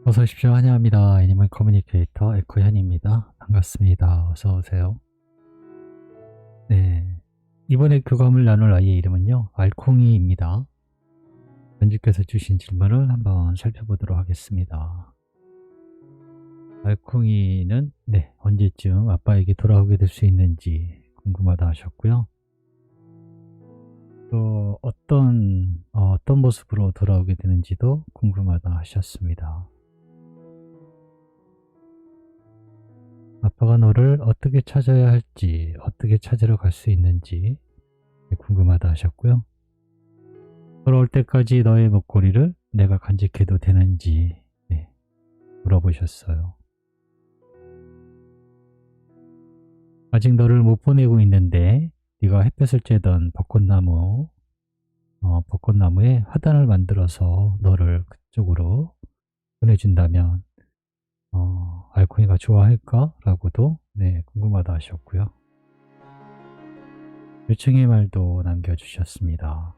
어서 오십시오. 환영합니다. 애니멀 커뮤니케이터 에코현입니다. 반갑습니다. 어서 오세요. 네. 이번에 교감을 나눌 아이의 이름은요, 알콩이입니다. 연주께서 주신 질문을 한번 살펴보도록 하겠습니다. 알콩이는 언제쯤 아빠에게 돌아오게 될 수 있는지 궁금하다 하셨고요. 또 어떤 모습으로 돌아오게 되는지도 궁금하다 하셨습니다. 아빠가 너를 어떻게 찾아야 할지, 어떻게 찾으러 갈 수 있는지 궁금하다 하셨고요. 돌아올 때까지 너의 목걸이를 내가 간직해도 되는지 물어보셨어요. 아직 너를 못 보내고 있는데 네가 햇볕을 쬐던 벚꽃나무에 화단을 만들어서 너를 그쪽으로 보내준다면 알콩이가 좋아할까? 라고도 궁금하다 하셨고요. 요청의 말도 남겨주셨습니다.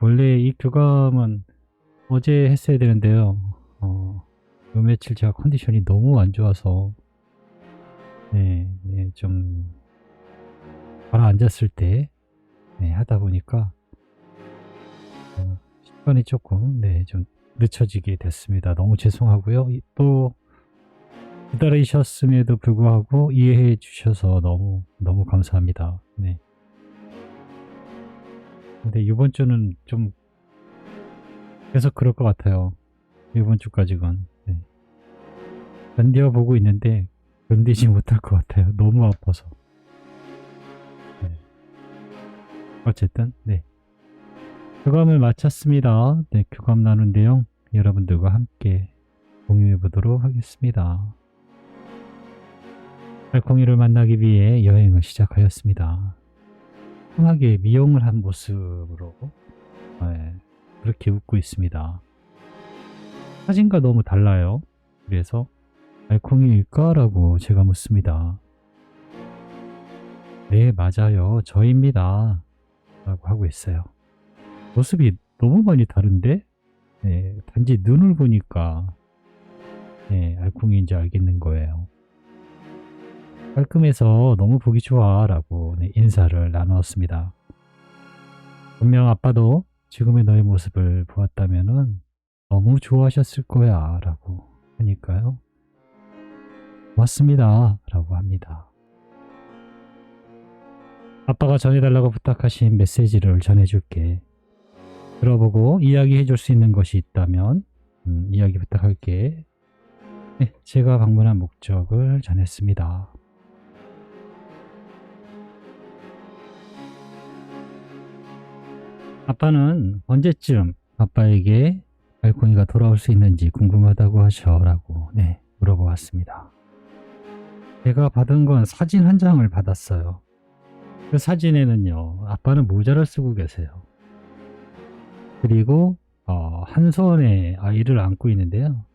원래 이 교감은 어제 했어야 되는데요. 요 며칠 제가 컨디션이 너무 안 좋아서 좀 가라앉았을 때 하다 보니까 시간이 조금 좀 늦춰지게 됐습니다. 너무 죄송하고요. 또 기다리셨음에도 불구하고 이해해 주셔서 너무 감사합니다. 근데 이번 주는 좀 계속 그럴 것 같아요. 이번 주까지건 견뎌보고 있는데 견디지 못할 것 같아요. 너무 아파서. 어쨌든 교감을 마쳤습니다. 교감 나눈 내용 여러분들과 함께 공유해 보도록 하겠습니다. 알콩이를 만나기 위해 여행을 시작하였습니다. 편하게 미용을 한 모습으로 그렇게 웃고 있습니다. 사진과 너무 달라요. 그래서 알콩이일까? 라고 제가 묻습니다. 네, 맞아요. 저입니다. 라고 하고 있어요. 모습이 너무 많이 다른데 단지 눈을 보니까 알콩이인지 알겠는 거예요. 깔끔해서 너무 보기 좋아 라고 인사를 나누었습니다. 분명 아빠도 지금의 너의 모습을 보았다면 너무 좋아하셨을 거야 라고 하니까요. 고맙습니다 라고 합니다. 아빠가 전해달라고 부탁하신 메시지를 전해줄게. 들어보고 이야기해 줄 수 있는 것이 있다면 이야기 부탁할게. 제가 방문한 목적을 전했습니다. 아빠는 언제쯤 아빠에게 알콩이가 돌아올 수 있는지 궁금하다고 하셔라고 물어보았습니다. 제가 받은 건 사진 한 장을 받았어요. 그 사진에는요, 아빠는 모자를 쓰고 계세요. 그리고 한 손에 아이를 안고 있는데요.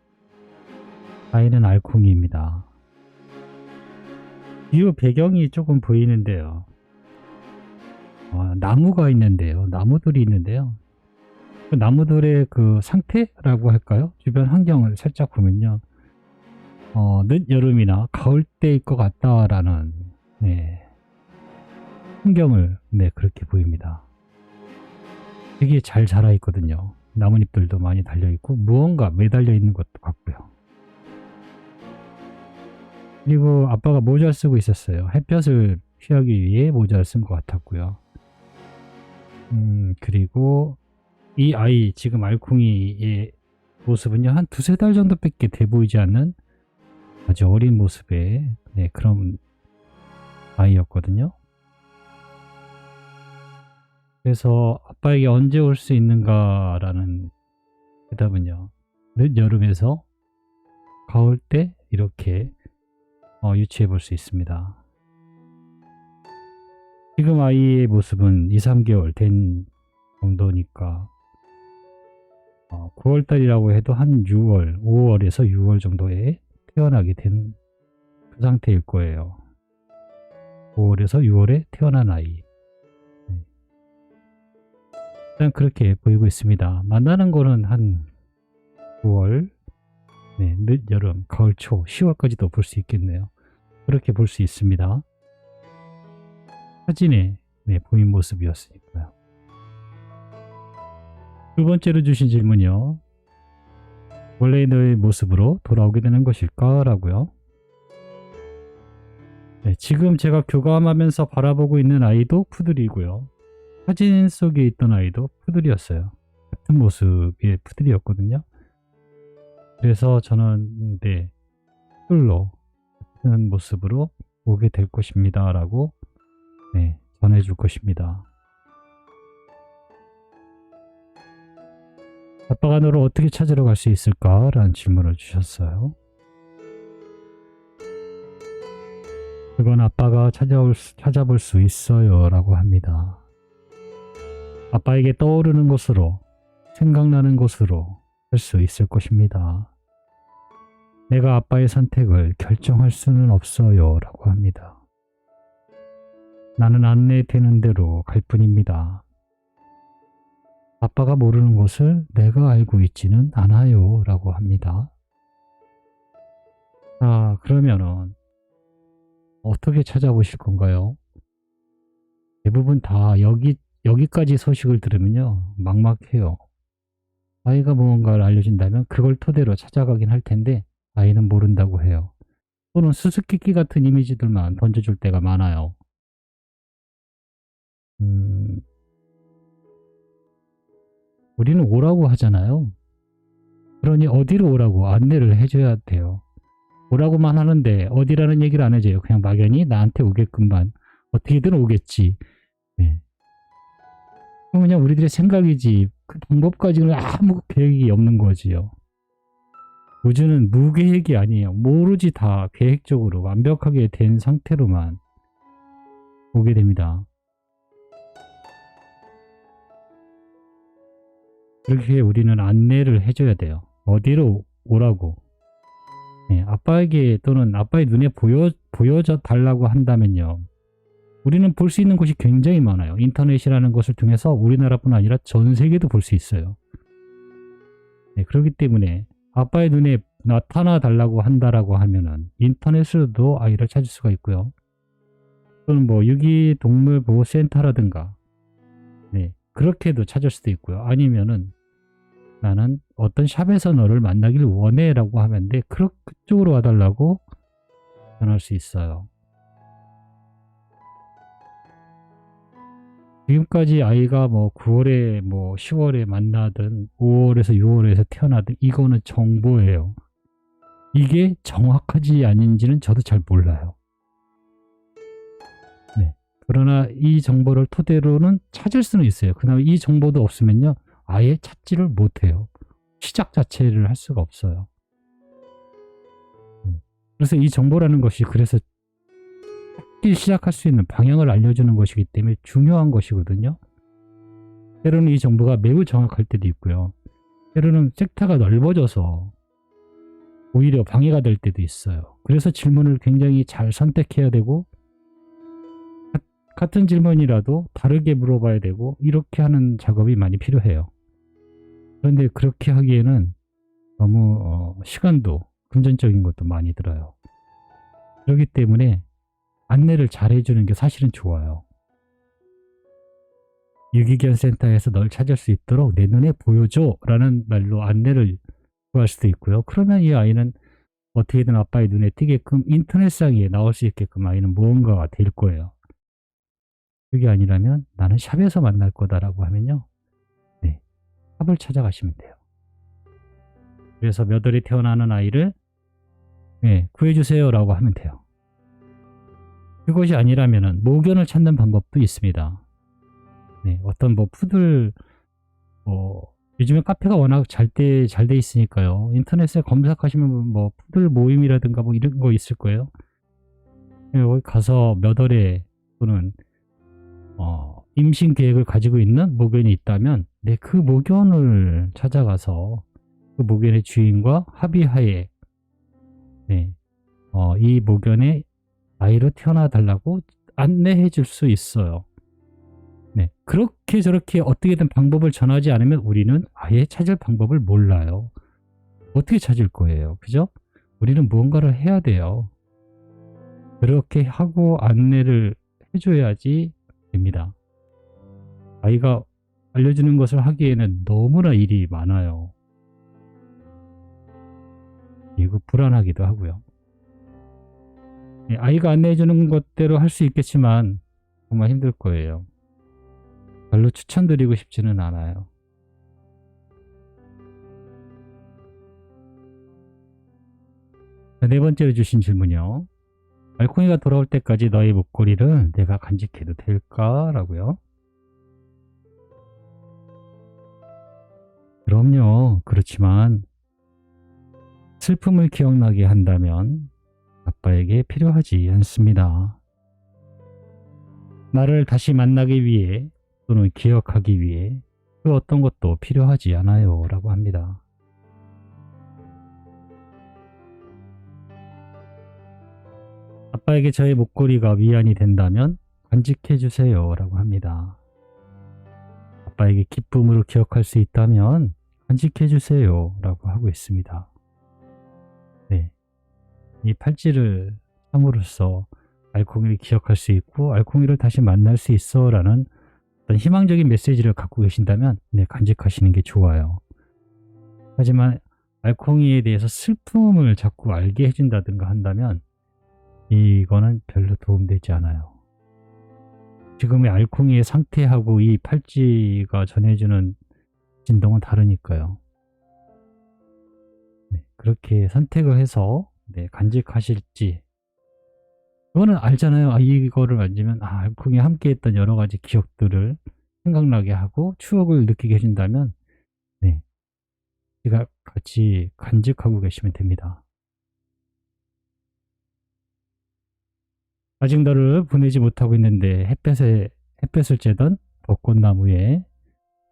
아이는 알콩이입니다. 이 배경이 조금 보이는데요. 나무가 있는데요. 나무들이 있는데요. 그 나무들의 그 상태라고 할까요? 주변 환경을 살짝 보면요. 늦여름이나 가을 때일 것 같다라는 풍경을 그렇게 보입니다. 되게 잘 자라 있거든요. 나뭇잎들도 많이 달려 있고 무언가 매달려 있는 것도 같고요. 그리고 아빠가 모자를 쓰고 있었어요. 햇볕을 피하기 위해 모자를 쓴 것 같았고요. 그리고 이 아이, 지금 알콩이의 모습은요, 한 두세 달 정도밖에 돼 보이지 않는 아주 어린 모습의 그런 아이였거든요. 그래서 아빠에게 언제 올 수 있는가라는 대답은요, 늦여름에서 가을 때 이렇게 유추해 볼 수 있습니다. 지금 아이의 모습은 2~3개월 된 정도니까 9월달이라고 해도 한 6월, 5월에서 6월 정도에 태어나게 된 그 상태일 거예요. 5월에서 6월에 태어난 아이. 일단 그렇게 보이고 있습니다. 만나는 거는 한 9월, 네, 늦여름, 가을 초, 10월까지도 볼 수 있겠네요. 그렇게 볼 수 있습니다. 사진에 네, 보인 모습이었으니까요. 두 번째로 주신 질문이요. 원래의 너의 모습으로 돌아오게 되는 것일까? 라고요. 네, 지금 제가 교감하면서 바라보고 있는 아이도 푸들이고요. 사진 속에 있던 아이도 푸들이었어요. 같은 모습의 푸들이었거든요. 그래서 저는 네, 푸들로 같은 모습으로 오게 될 것입니다. 라고 네, 전해줄 것입니다. 아빠가 너를 어떻게 찾으러 갈 수 있을까? 라는 질문을 주셨어요. 그건 아빠가 찾아볼 수 있어요. 라고 합니다. 아빠에게 떠오르는 곳으로, 생각나는 곳으로 할 수 있을 것입니다. 내가 아빠의 선택을 결정할 수는 없어요. 라고 합니다. 나는 안내되는 대로 갈 뿐입니다. 아빠가 모르는 것을 내가 알고 있지는 않아요. 라고 합니다. 자, 그러면은 어떻게 찾아보실 건가요? 대부분 다 여기까지 소식을 들으면요, 막막해요. 아이가 무언가를 알려준다면 그걸 토대로 찾아가긴 할 텐데 아이는 모른다고 해요. 또는 수수께끼 같은 이미지들만 던져줄 때가 많아요. 우리는 오라고 하잖아요. 그러니 어디로 오라고 안내를 해줘야 돼요. 오라고만 하는데 어디라는 얘기를 안 해줘요. 그냥 막연히 나한테 오게끔만. 어떻게든 오겠지. 네. 그냥 우리들의 생각이지 그 방법까지는 아무 계획이 없는 거지요. 우주는 무계획이 아니에요. 모르지 다 계획적으로 완벽하게 된 상태로만 오게 됩니다. 그렇게 우리는 안내를 해줘야 돼요. 어디로 오라고. 네, 아빠에게 또는 아빠의 눈에 보여져 달라고 한다면요. 우리는 볼 수 있는 곳이 굉장히 많아요. 인터넷이라는 것을 통해서 우리나라뿐 아니라 전 세계도 볼 수 있어요. 네, 그렇기 때문에 아빠의 눈에 나타나 달라고 한다라고 하면은 인터넷으로도 아이를 찾을 수가 있고요. 또는 뭐 유기동물보호센터라든가 네, 그렇게도 찾을 수도 있고요. 아니면은 나는 어떤 샵에서 너를 만나길 원해 라고 하면 돼. 그쪽으로 와달라고 전할 수 있어요. 지금까지 아이가 뭐 9월에 뭐 10월에 만나든 5월에서 6월에서 태어나든 이거는 정보예요. 이게 정확하지 아닌지는 저도 잘 몰라요. 네. 그러나 이 정보를 토대로는 찾을 수는 있어요. 그다음에 이 정보도 없으면요. 아예 찾지를 못해요. 시작 자체를 할 수가 없어요. 그래서 이 정보라는 것이 그래서 찾기 시작할 수 있는 방향을 알려주는 것이기 때문에 중요한 것이거든요. 때로는 이 정보가 매우 정확할 때도 있고요. 때로는 섹터가 넓어져서 오히려 방해가 될 때도 있어요. 그래서 질문을 굉장히 잘 선택해야 되고 같은 질문이라도 다르게 물어봐야 되고 이렇게 하는 작업이 많이 필요해요. 그런데 그렇게 하기에는 너무 시간도 금전적인 것도 많이 들어요. 그렇기 때문에 안내를 잘 해주는 게 사실은 좋아요. 유기견 센터에서 널 찾을 수 있도록 내 눈에 보여줘 라는 말로 안내를 구할 수도 있고요. 그러면 이 아이는 어떻게든 아빠의 눈에 띄게끔 인터넷상에 나올 수 있게끔 아이는 무언가가 될 거예요. 그게 아니라면 나는 샵에서 만날 거다라고 하면요. 네, 샵을 찾아가시면 돼요. 그래서 몇 월에 태어나는 아이를 네, 구해주세요 라고 하면 돼요. 그것이 아니라면 모견을 찾는 방법도 있습니다. 네, 어떤 뭐 푸들 요즘에 카페가 워낙 잘 돼 있으니까요. 인터넷에 검색하시면 뭐 푸들 모임이라든가 뭐 이런 거 있을 거예요. 네, 여기 가서 몇 월에 또는 임신 계획을 가지고 있는 모견이 있다면 네, 그 모견을 찾아가서 그 모견의 주인과 합의하에 네, 이 모견의 아이로 태어나 달라고 안내해 줄 수 있어요. 네, 그렇게 저렇게 어떻게든 방법을 전하지 않으면 우리는 아예 찾을 방법을 몰라요. 어떻게 찾을 거예요? 그죠? 우리는 무언가를 해야 돼요. 그렇게 하고 안내를 해줘야지 됩니다. 아이가 알려주는 것을 하기에는 너무나 일이 많아요. 그리고 불안하기도 하고요. 아이가 안내해주는 것대로 할 수 있겠지만 정말 힘들 거예요. 별로 추천드리고 싶지는 않아요. 네 번째로 주신 질문이요. 알콩이가 돌아올 때까지 너의 목걸이를 내가 간직해도 될까? 라고요. 그럼요. 그렇지만 슬픔을 기억나게 한다면 아빠에게 필요하지 않습니다. 나를 다시 만나기 위해 또는 기억하기 위해 그 어떤 것도 필요하지 않아요. 라고 합니다. 아빠에게 저의 목걸이가 위안이 된다면 간직해 주세요. 라고 합니다. 아빠에게 기쁨으로 기억할 수 있다면 간직해 주세요. 라고 하고 있습니다. 네, 이 팔찌를 함으로써 알콩이를 기억할 수 있고 알콩이를 다시 만날 수 있어 라는 어떤 희망적인 메시지를 갖고 계신다면 네, 간직하시는 게 좋아요. 하지만 알콩이에 대해서 슬픔을 자꾸 알게 해준다든가 한다면 이거는 별로 도움되지 않아요. 지금의 알콩이의 상태하고 이 팔찌가 전해주는 진동은 다르니까요. 네, 그렇게 선택을 해서 네, 간직하실지 그거는 알잖아요. 이거를 만지면 알콩이 함께 했던 여러 가지 기억들을 생각나게 하고 추억을 느끼게 해준다면 네, 제가 같이 간직하고 계시면 됩니다. 아직 너를 보내지 못하고 있는데 햇볕을 쬐던 벚꽃나무에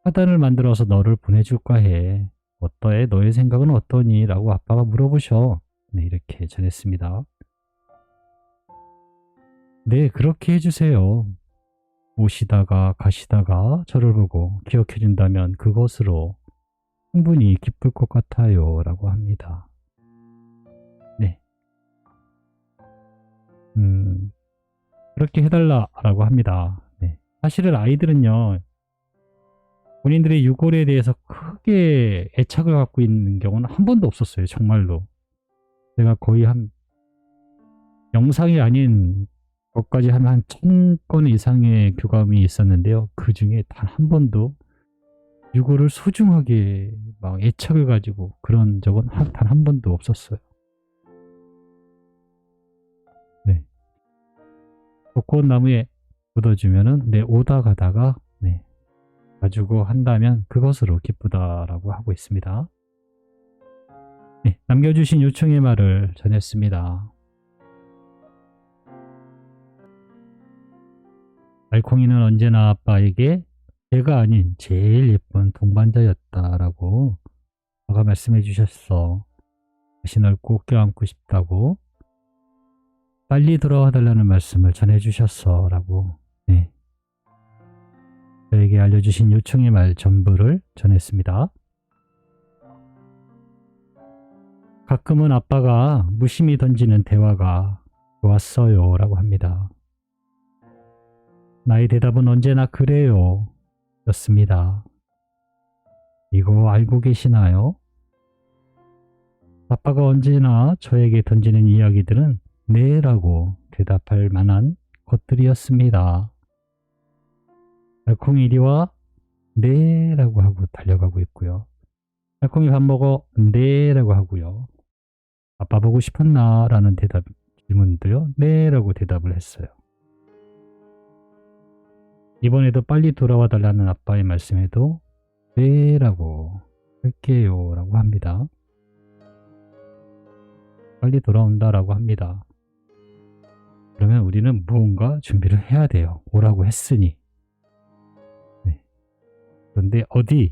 화단을 만들어서 너를 보내줄까 해. 어떠해? 너의 생각은 어떠니? 라고 아빠가 물어보셔. 네, 이렇게 전했습니다. 네, 그렇게 해주세요. 오시다가 가시다가 저를 보고 기억해 준다면 그것으로 충분히 기쁠 것 같아요. 라고 합니다. 네. 그렇게 해달라 라고 합니다. 네. 사실은 아이들은요, 본인들의 유골에 대해서 크게 애착을 갖고 있는 경우는 한 번도 없었어요. 정말로. 제가 거의 한 영상이 아닌 것까지 하면 한 1000건 이상의 교감이 있었는데요. 그 중에 단 한 번도 유골을 소중하게 막 애착을 가지고 그런 적은 단 한 번도 없었어요. 네. 벚꽃나무에 묻어주면은 네, 오다 가다가 네, 가지고 한다면 그것으로 기쁘다라고 하고 있습니다. 네, 남겨주신 요청의 말을 전했습니다. 알콩이는 언제나 아빠에게 제가 아닌 제일 예쁜 동반자였다라고 아빠가 말씀해 주셨어. 다시 널 꼭 껴안고 싶다고 빨리 돌아와 달라는 말씀을 전해 주셨어 라고 네, 저에게 알려주신 요청의 말 전부를 전했습니다. 가끔은 아빠가 무심히 던지는 대화가 좋았어요 라고 합니다. 나의 대답은 언제나 그래요 였습니다. 이거 알고 계시나요? 아빠가 언제나 저에게 던지는 이야기들은 네 라고 대답할 만한 것들이었습니다. 알콩이 이리 와 네 라고 하고 달려가고 있고요. 알콩이 밥 먹어 네 라고 하고요. 아빠 보고 싶었나 라는 질문도요. 네 라고 대답을 했어요. 이번에도 빨리 돌아와 달라는 아빠의 말씀에도 네 라고 할게요 라고 합니다. 빨리 돌아온다 라고 합니다. 그러면 우리는 무언가 준비를 해야 돼요. 오라고 했으니. 네. 그런데 어디는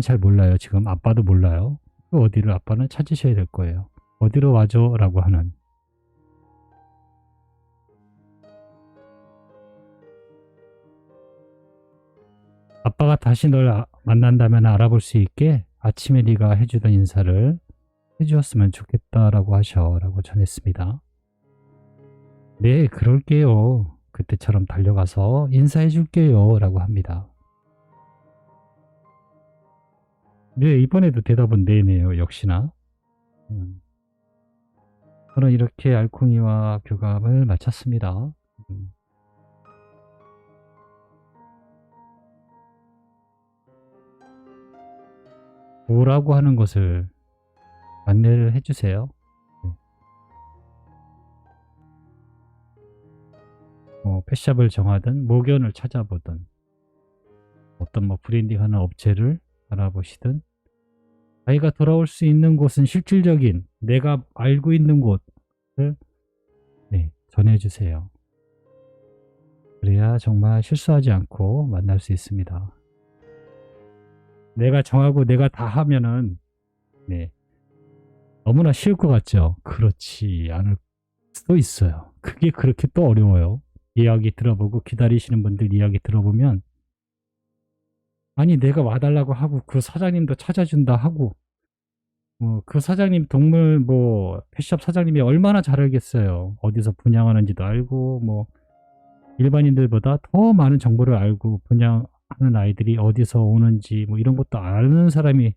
잘 몰라요. 지금 아빠도 몰라요. 그 어디를 아빠는 찾으셔야 될 거예요. 어디로 와줘 라고 하는. 아빠가 다시 널 만난다면 알아볼 수 있게 아침에 네가 해주던 인사를 해주었으면 좋겠다라고 하셔라고 전했습니다. 네, 그럴게요. 그때처럼 달려가서 인사해 줄게요 라고 합니다. 네, 이번에도 대답은 네네요. 역시나. 저는 이렇게 알콩이와 교감을 마쳤습니다. 뭐라고 하는 것을 안내를 해주세요. 펫샵을 정하든 모견을 찾아보든 어떤 브랜딩하는 업체를 알아보시든 자기가 돌아올 수 있는 곳은 실질적인 내가 알고 있는 곳을 전해주세요. 그래야 정말 실수하지 않고 만날 수 있습니다. 내가 정하고 내가 다 하면은 너무나 쉬울 것 같죠? 그렇지 않을 수도 있어요. 그게 그렇게 또 어려워요. 이야기 들어보고 기다리시는 분들 이야기 들어보면 아니 내가 와달라고 하고 그 사장님도 찾아준다 하고 그 사장님 동물 펫샵 사장님이 얼마나 잘 알겠어요. 어디서 분양하는지도 알고 일반인들보다 더 많은 정보를 알고 분양하는 아이들이 어디서 오는지 이런 것도 아는 사람이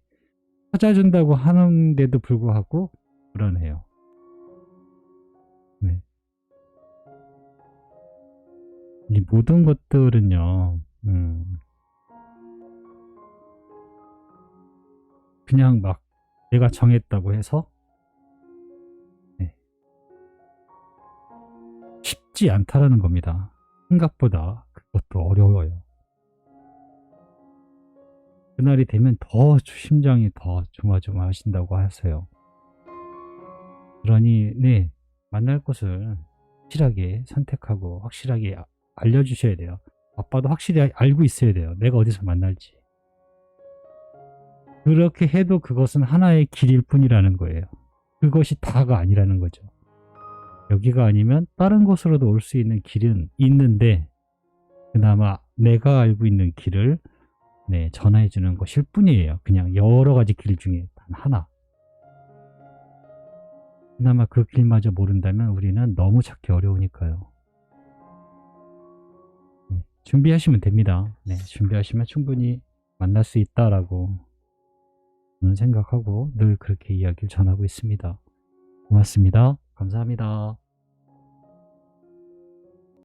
찾아준다고 하는데도 불구하고 불안해요. 이 모든 것들은요, 그냥 내가 정했다고 해서 쉽지 않다라는 겁니다. 생각보다 그것도 어려워요. 그날이 되면 더 심장이 더 조마조마하신다고 하세요. 그러니 만날 곳을 확실하게 선택하고 확실하게 알려주셔야 돼요. 아빠도 확실히 알고 있어야 돼요. 내가 어디서 만날지. 그렇게 해도 그것은 하나의 길일 뿐이라는 거예요. 그것이 다가 아니라는 거죠. 여기가 아니면 다른 곳으로도 올 수 있는 길은 있는데 그나마 내가 알고 있는 길을 전화해 주는 것일 뿐이에요. 그냥 여러 가지 길 중에 단 하나. 그나마 그 길마저 모른다면 우리는 너무 찾기 어려우니까요. 준비하시면 됩니다. 준비하시면 충분히 만날 수 있다라고 저는 생각하고 늘 그렇게 이야기를 전하고 있습니다. 고맙습니다. 감사합니다.